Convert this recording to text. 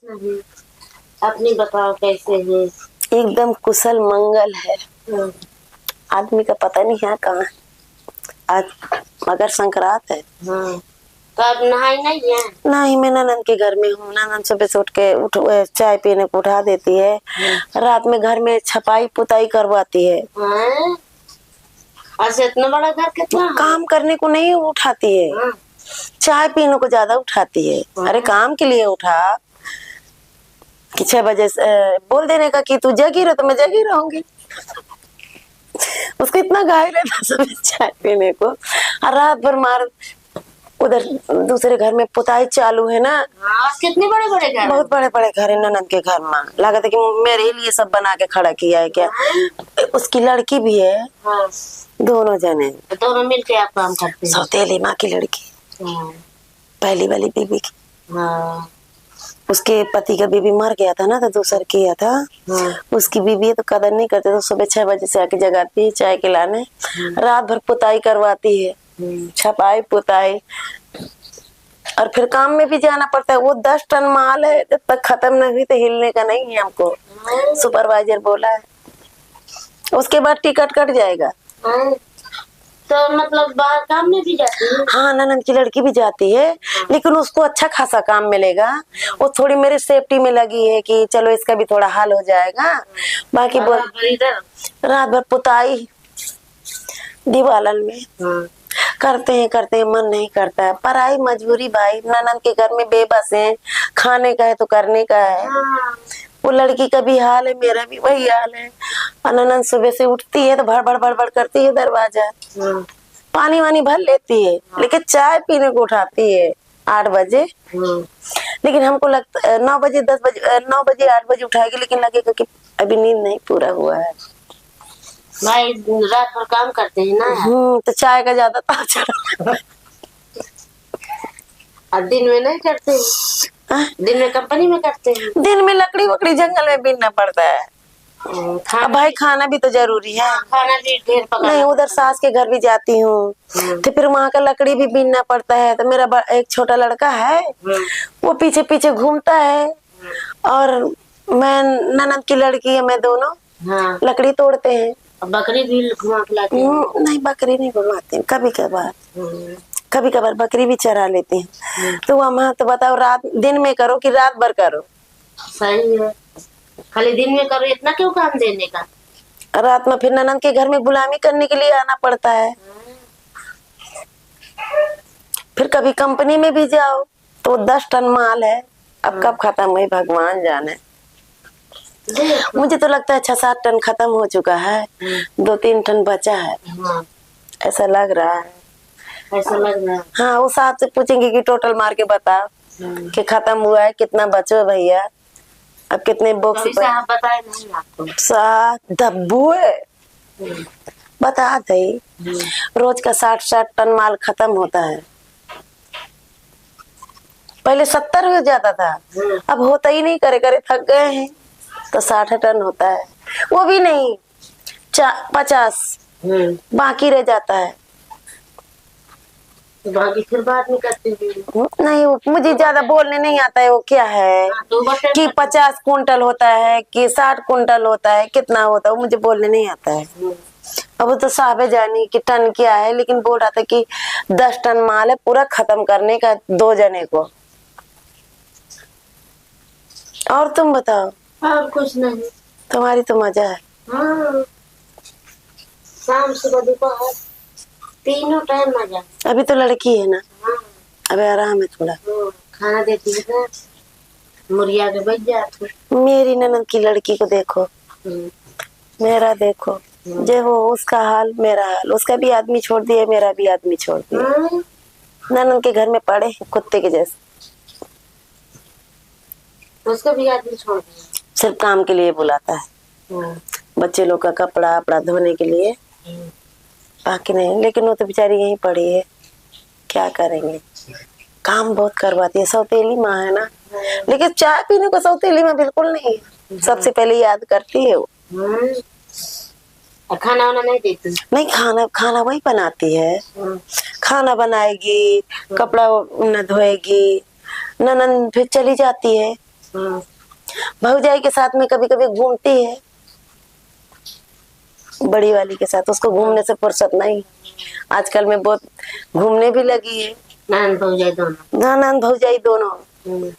नहीं। अपनी बताओ कैसे है। एकदम कुशल मंगल है। आदमी का पता नहीं है कहाँ। आज मकर संक्रांत है। तो अब नहाई नहीं है? नहीं, मैं ननद के घर में हूँ। ननद सुबह से उठ के चाय पीने को उठा देती है। रात में घर में छपाई पुताई करवाती है। अच्छा, इतना बड़ा घर कितना काम करने को नहीं उठाती है, चाय पीने को ज्यादा उठाती है। अरे काम के लिए उठा कि 6 बजे बोल देने का कि तू जगी रहो तो मैं जगी रहूंगी। उसको इतना घायल रहता सुबह चाय पीने को। और रात भर मार उधर दूसरे घर में पुताई चालू है ना। कितने बड़े बड़े घर? बहुत बड़े बड़े घर है ननद के घर में। लगा था कि मेरे लिए सब बना के खड़ा किया है क्या। उसकी लड़की भी है। दोनों जने दोनों मिलके आप काम करते हैं? सौतेली माँ की लड़की, पहली वाली बीबी की। उसके पति का बीबी मर गया था ना, तो दूसर किया था। उसकी बीबी तो कदर नहीं करते, तो सुबह 6 बजे से आके जगाती है चाय के लाने। रात भर पुताई करवाती है, छपाई पुताई। और फिर काम में भी जाना पड़ता है। वो 10 टन माल है, जब तक खत्म नहीं हुई तो हिलने का नहीं है हमको। सुपरवाइजर बोला है, उसके बाद टिकट कट जाएगा। तो मतलब बाहर काम में भी जाती है? हाँ, ननद की लड़की भी जाती है, लेकिन उसको अच्छा खासा काम मिलेगा। वो थोड़ी मेरी सेफ्टी में लगी है कि चलो इसका भी थोड़ा हाल हो जाएगा। बाकी रात भर पुताई दीवालन में करते हैं मन नहीं करता है। पराई मजबूरी भाई, ननद के घर में बेबस है, खाने का है तो करने का है। वो लड़की का भी हाल है, मेरा भी वही हाल है। ननद सुबह से उठती है तो भड़ भड़ करती है दरवाजा, पानी वानी भर लेती है, लेकिन चाय पीने को उठाती है 8 बजे। लेकिन हमको लगता है 9 बजे 10 बजे 9 बजे 8 बजे उठाएगी, लेकिन लगेगा कि अभी नींद नहीं पूरा हुआ है। भाई रात भर काम करते हैं ना। तो चाय का ज्यादा ताजा। और दिन में नहीं करते? दिन में कंपनी में करते हैं? दिन में लकड़ी वकड़ी जंगल में बीनना पड़ता है। अब भाई खाना भी तो जरूरी है। खाना भी ढेर पकाना। नहीं, उधर सास के घर भी जाती हूँ तो फिर वहाँ का लकड़ी भी बीनना पड़ता है। तो मेरा एक छोटा लड़का है, वो पीछे पीछे घूमता है, और मैं ननद की लड़की है, मैं दोनों लकड़ी तोड़ते हैं। बकरी भी घुमा खिलाते हैं? नहीं, बकरी नहीं घुमाते, कभी कभार बकरी भी चरा लेते हैं। तो वहाँ तो बताओ, रात दिन में करो कि रात भर करो। सही है, खाली दिन में करो, इतना क्यों काम देने का। रात में फिर ननद के घर में गुलामी करने के लिए आना पड़ता है। फिर कभी कंपनी में भी जाओ तो 10 टन माल है, अब कब खत्म है भगवान जाने। मुझे तो लगता है 6-7 टन खत्म हो चुका है, 2-3 टन बचा है, ऐसा लग रहा है। ऐसा लग रहा है। हाँ, वो साहब से पूछेंगे कि टोटल मार के बताओ कि खत्म हुआ है, कितना बचो भैया, अब कितने बॉक्स साहब बताए नहीं आपको? 7 डब्बू है, बता दे। रोज का 60 टन माल खत्म होता है। पहले 70 हो जाता था, अब होता ही नहीं, करे करे थक गए हैं, तो 60 टन होता है। वो भी नहीं, 50 बाकी रह जाता है। तो बाकी फिर बाद में करते हैं। नहीं, मुझे ज्यादा बोलने नहीं आता है। वो क्या है कि 50 कुंटल होता है कि 60 कुंटल होता है, कितना होता है, वो मुझे बोलने नहीं आता है। अब वो तो साहब जानी कि टन क्या है, लेकिन बोल रहा था कि 10 टन माल है पूरा खत्म करने का 2 जने को। और तुम बताओ? और कुछ नहीं, तुम्हारी तो मजा है। शाम सुबह दोपहर तीनों टाइम मजा। अभी तो लड़की है ना, अभी आराम है थोड़ा। खाना देती है ना, मुर्गिया के बच जाते। मेरी ननद की लड़की को देखो, मेरा देखो, जो वो उसका हाल मेरा हाल। उसका भी आदमी छोड़ दिया, मेरा भी आदमी छोड़ दिया। ननद के घर में पड़े कुत्ते के जैसे। उसका भी आदमी छोड़ दिया, सिर्फ काम के लिए बुलाता है, बच्चे लोग का कपड़ा अपड़ा धोने के लिए, बाकी नहीं। लेकिन वो तो बेचारी यहीं पड़ी है, क्या करेंगे, काम बहुत करवाती है। सौतेली माँ है ना, लेकिन चाय पीने को सौतेली माँ बिल्कुल नहीं है। सबसे पहले याद करती है वो। खाना वाना नहीं देती? नहीं, खाना वही बनाती है। खाना बनाएगी, कपड़ा न धोएगी, ननद फिर चली जाती है। भौजाई के साथ में कभी कभी घूमती है, बड़ी वाली के साथ। उसको घूमने से फुर्सत नहीं, आजकल में बहुत घूमने भी लगी है। ननद भौजाई दोनों। ननद भौजाई दोनों।